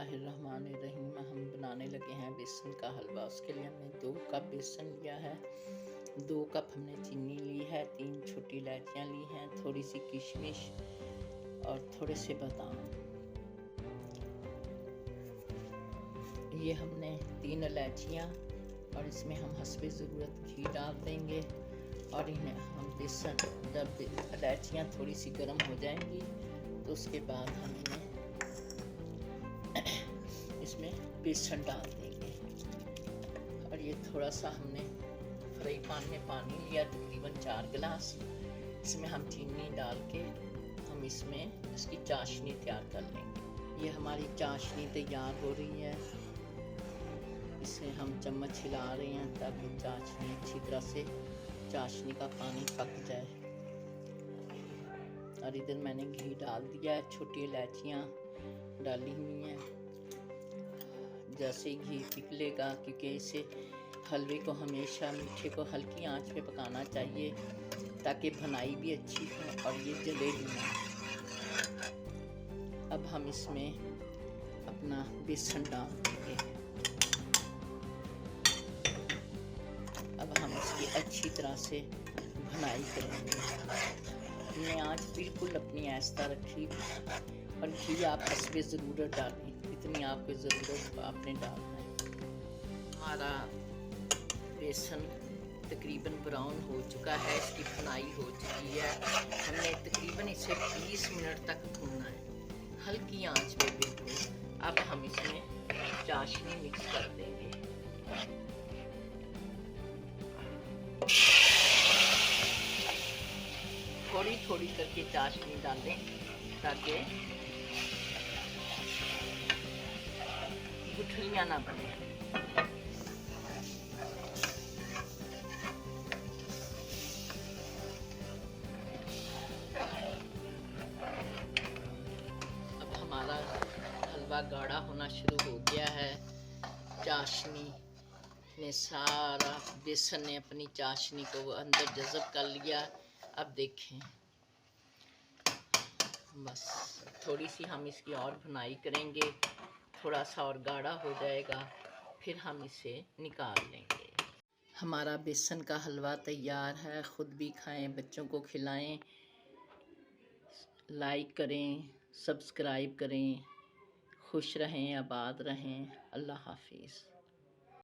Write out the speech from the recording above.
बिस्मिल्लाहिर्रहमानिर्रहीम। हम बनाने लगे हैं बेसन का हलवा। उसके लिए हमने 2 कप बेसन लिया है, 2 कप हमने चीनी ली है, 3 छोटी इलायचियाँ ली हैं, थोड़ी सी किशमिश और थोड़े से बादाम। ये हमने 3 इलायचियाँ और इसमें हम हस्बे ज़रूरत घी डाल देंगे और इन्हें हम बेसन, जब इलायचियाँ थोड़ी सी गर्म हो जाएंगी तो उसके बाद हम इसमें बेसन डाल देंगे। और ये थोड़ा सा हमने फ्राई पैन में पानी लिया, तकरीबन 4 गिलास। इसमें हम चीनी डाल के हम इसमें इसकी चाशनी तैयार कर लेंगे। ये हमारी चाशनी तैयार हो रही है। इसे हम चम्मच हिला रहे हैं ताकि चाशनी अच्छी तरह से, चाशनी का पानी पक जाए। और इधर मैंने घी डाल दिया है, छोटी इलायचियाँ डाली हुई हैं। जैसे घी पिघलेगा, क्योंकि इसे हलवे को हमेशा मीठे को हल्की आंच पे पकाना चाहिए ताकि भुनाई भी अच्छी हो और ये जले भी ना। अब हम इसमें अपना बेसन डाल देंगे। अब हम इसकी अच्छी तरह से भुनाई करेंगे। हमने आंच बिल्कुल अपनी आहिस्ता रखी और घी आप हस्बे ज़रूरत डालें, जितनी आपको ज़रूरत आपने डालना है। हमारा बेसन तकरीबन ब्राउन हो चुका है, इसकी भुनाई हो चुकी है। हमने तकरीबन इसे 20 मिनट तक भूनना है, हल्की आंच पे बिल्कुल। अब हम इसमें चाशनी मिक्स कर देंगे। थोड़ी थोड़ी करके चाशनी डालें ताकि गुठलियाँ ना बने। अब हमारा हलवा गाढ़ा होना शुरू हो गया है। चाशनी ने सारा, बेसन ने अपनी चाशनी को अंदर जज़ब कर लिया। अब देखें, बस थोड़ी सी हम इसकी और भुनाई करेंगे, थोड़ा सा और गाढ़ा हो जाएगा, फिर हम इसे निकाल लेंगे। हमारा बेसन का हलवा तैयार है। ख़ुद भी खाएं, बच्चों को खिलाएं। लाइक करें, सब्सक्राइब करें। खुश रहें, आबाद रहें। अल्लाह हाफिज़।